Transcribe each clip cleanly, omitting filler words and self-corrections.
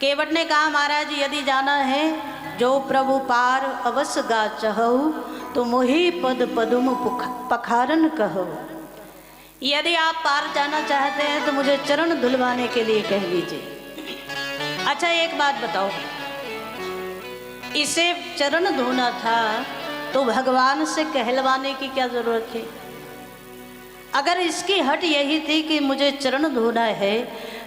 केवट ने कहा महाराज यदि जाना है जो प्रभु पार अवश्य गा चहु तो मोहि पद पदुम पखारन कहो। यदि आप पार जाना चाहते हैं तो मुझे चरण धुलवाने के लिए कह लीजिए। अच्छा एक बात बताओ, इसे चरण धोना था तो भगवान से कहलवाने की क्या जरूरत है? अगर इसकी हट यही थी कि मुझे चरण धोना है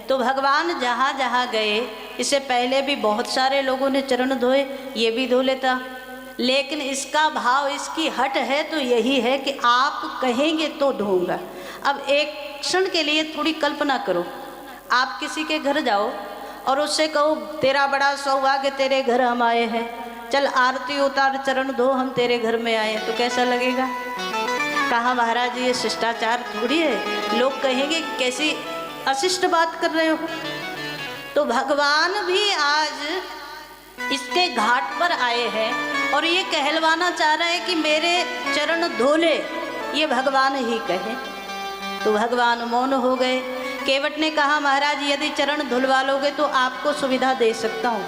तो भगवान जहाँ जहाँ गए, इससे पहले भी बहुत सारे लोगों ने चरण धोए, ये भी धो लेता। लेकिन इसका भाव, इसकी हट है तो यही है कि आप कहेंगे तो धोऊंगा। अब एक क्षण के लिए थोड़ी कल्पना करो, आप किसी के घर जाओ और उससे कहो तेरा बड़ा सौभाग्य तेरे घर हम आए हैं, चल आरती उतार चरण धो हम तेरे घर में आए, तो कैसा लगेगा? कहा महाराज ये शिष्टाचार थोड़ी है, लोग कहेंगे कैसी अशिष्ट बात कर रहे हो। तो भगवान भी आज इसके घाट पर आए हैं और ये कहलवाना चाह रहे हैं कि मेरे चरण धो ले, ये भगवान ही कहे। तो भगवान मौन हो गए। केवट ने कहा महाराज यदि चरण धुलवा लोगे तो आपको सुविधा दे सकता हूँ।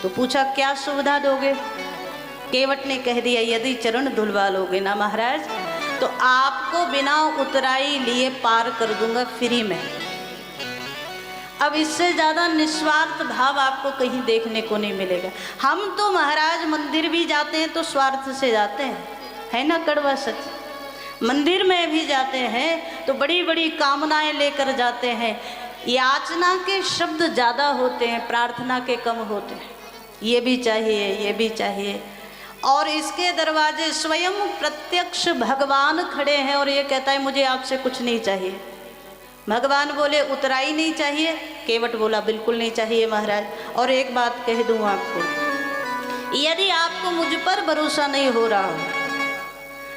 तो पूछा क्या सुविधा दोगे? केवट ने कह दिया यदि चरण धुलवा लोगे ना महाराज तो आपको बिना उतराई लिए पार कर दूंगा फ्री में। अब इससे ज़्यादा निस्वार्थ भाव आपको कहीं देखने को नहीं मिलेगा। हम तो महाराज मंदिर भी जाते हैं तो स्वार्थ से जाते हैं, है ना कड़वा सच। मंदिर में भी जाते हैं तो बड़ी बड़ी कामनाएं लेकर जाते हैं, याचना के शब्द ज़्यादा होते हैं, प्रार्थना के कम होते हैं। ये भी चाहिए, ये भी चाहिए, और इसके दरवाजे स्वयं प्रत्यक्ष भगवान खड़े हैं और ये कहता है मुझे आपसे कुछ नहीं चाहिए। भगवान बोले उतराई नहीं चाहिए, केवट बोला बिल्कुल नहीं चाहिए महाराज। और एक बात कह दूं आपको, यदि आपको मुझ पर भरोसा नहीं हो रहा हो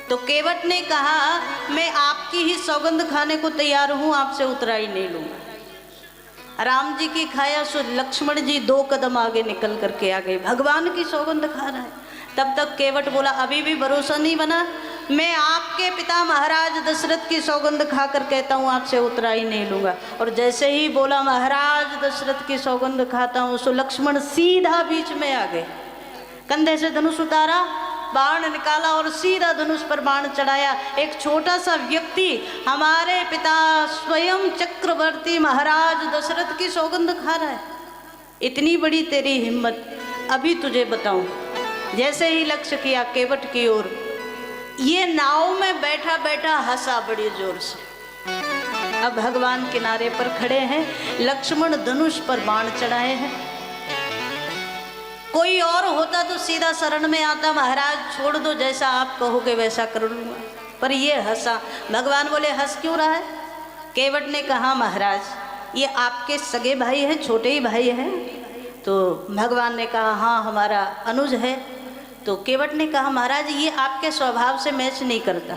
तो केवट ने कहा मैं आपकी ही सौगंध खाने को तैयार हूं, आपसे उतराई नहीं लूंगा। राम जी की खाया सो लक्ष्मण जी 2 कदम आगे निकल करके आ गए, भगवान की सौगंध खा रहा है। तब तक केवट बोला अभी भी भरोसा नहीं बना, मैं आपके पिता महाराज दशरथ की सौगंध खाकर कहता हूँ आपसे उतराई नहीं लूँगा। और जैसे ही बोला महाराज दशरथ की सौगंध खाता हूँ, सो लक्ष्मण सीधा बीच में आ गए, कंधे से धनुष उतारा, बाण निकाला और सीधा धनुष पर बाण चढ़ाया। एक छोटा सा व्यक्ति हमारे पिता स्वयं चक्रवर्ती महाराज दशरथ की सौगंध खा रहा है, इतनी बड़ी तेरी हिम्मत, अभी तुझे बताऊं। जैसे ही लक्ष्य किया केवट की ओर, ये नाव में बैठा बैठा हंसा बड़ी जोर से। अब भगवान किनारे पर खड़े हैं, लक्ष्मण धनुष पर बाण चढ़ाए हैं। कोई और होता तो सीधा शरण में आता, महाराज छोड़ दो, जैसा आप कहोगे वैसा कर लूंगा, पर ये हंसा। भगवान बोले हंस क्यों रहा है? केवट ने कहा महाराज ये आपके सगे भाई हैं, छोटे ही भाई हैं। तो भगवान ने कहा हाँ हमारा अनुज है। तो केवट ने कहा महाराज ये आपके स्वभाव से मैच नहीं करता।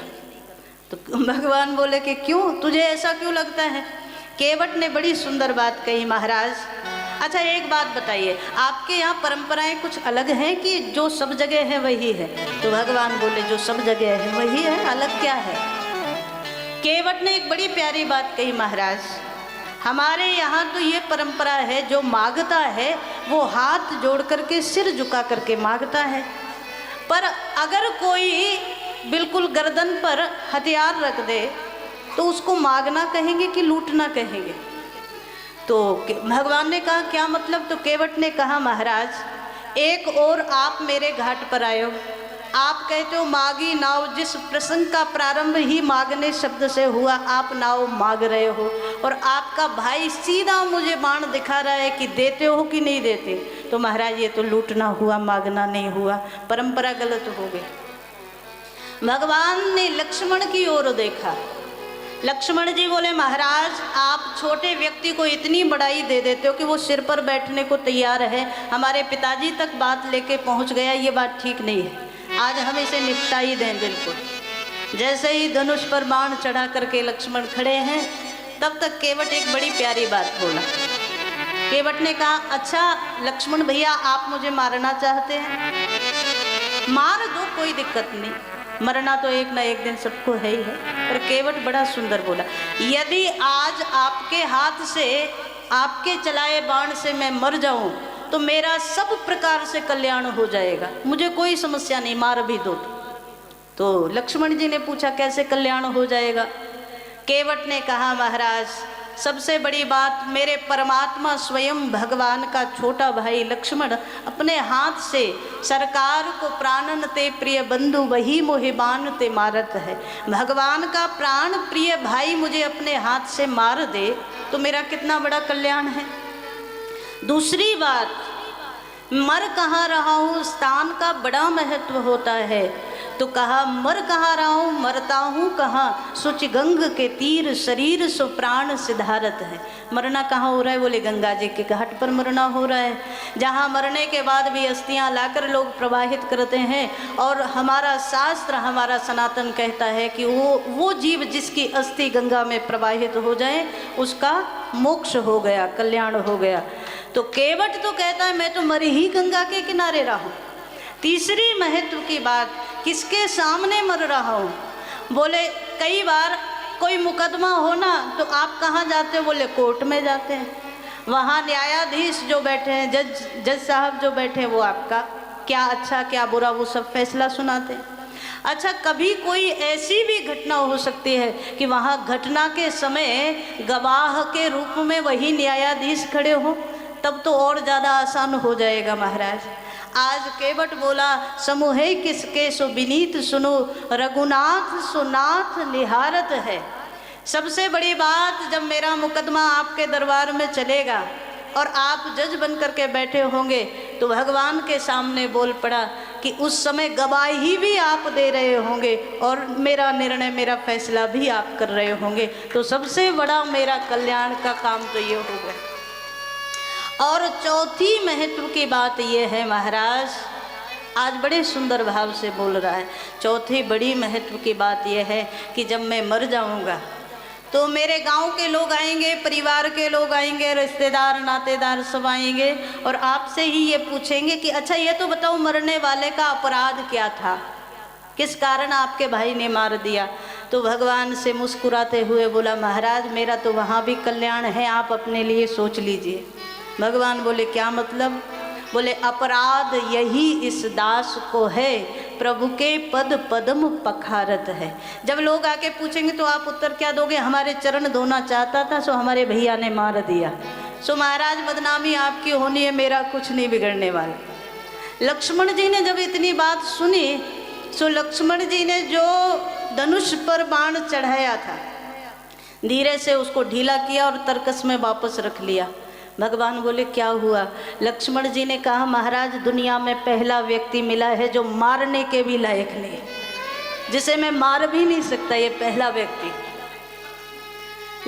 तो भगवान बोले कि क्यों, तुझे ऐसा क्यों लगता है? केवट ने बड़ी सुंदर बात कही महाराज। अच्छा एक बात बताइए, आपके यहाँ परंपराएं कुछ अलग हैं कि जो सब जगह है वही है? तो भगवान बोले जो सब जगह है वही है, अलग क्या है? केवट ने एक बड़ी प्यारी बात कही महाराज, हमारे यहाँ तो ये परंपरा है जो मांगता है वो हाथ जोड़ करके सिर झुका करके मांगता है, पर अगर कोई बिल्कुल गर्दन पर हथियार रख दे तो उसको मांगना कहेंगे कि लूटना कहेंगे? तो भगवान ने कहा क्या मतलब? तो केवट ने कहा महाराज एक और आप मेरे घाट पर आए हो, आप कहते हो मागी नाव, जिस प्रसंग का प्रारंभ ही मांगने शब्द से हुआ, आप नाव मांग रहे हो, और आपका भाई सीधा मुझे बाण दिखा रहा है कि देते हो कि नहीं देते। तो महाराज ये तो लूटना हुआ, मांगना नहीं हुआ, परंपरा गलत हो गई। भगवान ने लक्ष्मण की ओर देखा, लक्ष्मण जी बोले महाराज आप छोटे व्यक्ति को इतनी बड़ाई दे देते हो कि वो सिर पर बैठने को तैयार है, हमारे पिताजी तक बात लेके पहुंच गया, ये बात ठीक नहीं है, आज हम इसे निपटा ही दें बिल्कुल। जैसे ही धनुष पर बाण चढ़ा करके लक्ष्मण खड़े हैं, तब तक केवट एक बड़ी प्यारी बात बोला। केवट ने कहा अच्छा लक्ष्मण भैया आप मुझे मारना चाहते हैं, मार दो कोई दिक्कत नहीं, मरना तो एक ना एक दिन सबको है ही है। पर केवट बड़ा सुंदर बोला, यदि आज आपके हाथ से आपके चलाए बाण से मैं मर जाऊं तो मेरा सब प्रकार से कल्याण हो जाएगा, मुझे कोई समस्या नहीं, मार भी दो। तो लक्ष्मण जी ने पूछा कैसे कल्याण हो जाएगा? केवट ने कहा महाराज सबसे बड़ी बात, मेरे परमात्मा स्वयं भगवान का छोटा भाई लक्ष्मण अपने हाथ से सरकार को प्राणन ते प्रिय बंधु वही मोहि बान ते मारत है। भगवान का प्राण प्रिय भाई मुझे अपने हाथ से मार दे तो मेरा कितना बड़ा कल्याण है। दूसरी बात, मर कहाँ रहा हूँ स्थान का बड़ा महत्व होता है। तो कहा मर कहाँ रहा हूँ, मरता हूँ कहाँ, सुच गंग के तीर शरीर सो प्राण सिधारत है। मरना कहाँ हो रहा है? बोले गंगा जी के घाट पर मरना हो रहा है, जहाँ मरने के बाद भी अस्थियाँ लाकर लोग प्रवाहित करते हैं। और हमारा शास्त्र, हमारा सनातन कहता है कि वो जीव जिसकी अस्थि गंगा में प्रवाहित हो जाए उसका मोक्ष हो गया, कल्याण हो गया। तो केवट तो कहता है मैं तो मरी ही गंगा के किनारे रहा हूँ। तीसरी महत्व की बात, किसके सामने मर रहा हूँ? बोले कई बार कोई मुकदमा हो ना तो आप कहाँ जाते हो? बोले कोर्ट में जाते हैं, वहाँ न्यायाधीश जो बैठे हैं, जज साहब जो बैठे हैं वो आपका क्या अच्छा क्या बुरा वो सब फैसला सुनाते हैं। अच्छा, कभी कोई ऐसी भी घटना हो सकती है कि वहाँ घटना के समय गवाह के रूप में वही न्यायाधीश खड़े हो, तब तो और ज़्यादा आसान हो जाएगा महाराज। आज केवट बोला समूहे किसके सो विनीत सुनो, रघुनाथ सुनाथ निहारत है। सबसे बड़ी बात, जब मेरा मुकदमा आपके दरबार में चलेगा और आप जज बन करके बैठे होंगे तो भगवान के सामने बोल पड़ा कि उस समय गवाही भी आप दे रहे होंगे और मेरा निर्णय, मेरा फैसला भी आप कर रहे होंगे। तो सबसे बड़ा मेरा कल्याण का काम तो ये होगा। और चौथी महत्व की बात यह है महाराज, आज बड़े सुंदर भाव से बोल रहा है, चौथी बड़ी महत्व की बात यह है कि जब मैं मर जाऊंगा तो मेरे गांव के लोग आएंगे, परिवार के लोग आएंगे, रिश्तेदार नातेदार सब आएंगे और आपसे ही ये पूछेंगे कि अच्छा ये तो बताओ मरने वाले का अपराध क्या था, किस कारण आपके भाई ने मार दिया? तो भगवान से मुस्कुराते हुए बोला महाराज मेरा तो वहाँ भी कल्याण है, आप अपने लिए सोच लीजिए। भगवान बोले क्या मतलब? बोले अपराध यही इस दास को है, प्रभु के पद पद्म पखारत है। जब लोग आके पूछेंगे तो आप उत्तर क्या दोगे? हमारे चरण धोना चाहता था सो हमारे भैया ने मार दिया, सो महाराज बदनामी आपकी होनी है, मेरा कुछ नहीं बिगड़ने वाला। लक्ष्मण जी ने जब इतनी बात सुनी सो लक्ष्मण जी ने जो धनुष पर बाण चढ़ाया था धीरे से उसको ढीला किया और तरकस में वापस रख लिया। भगवान बोले क्या हुआ? लक्ष्मण जी ने कहा महाराज दुनिया में पहला व्यक्ति मिला है जो मारने के भी लायक नहीं, जिसे मैं मार भी नहीं सकता, ये पहला व्यक्ति।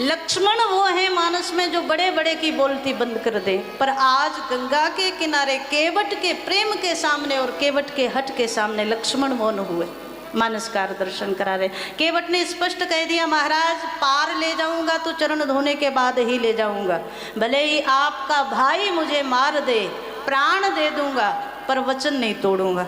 लक्ष्मण वो है मानस में जो बड़े बड़े की बोलती बंद कर दे, पर आज गंगा के किनारे केवट के प्रेम के सामने और केवट के हट के सामने लक्ष्मण मौन हुए, मानसकार दर्शन करा रहे। केवट ने स्पष्ट कह दिया महाराज पार ले जाऊंगा तो चरण धोने के बाद ही ले जाऊंगा, भले ही आपका भाई मुझे मार दे, प्राण दे दूंगा, पर वचन नहीं तोड़ूंगा।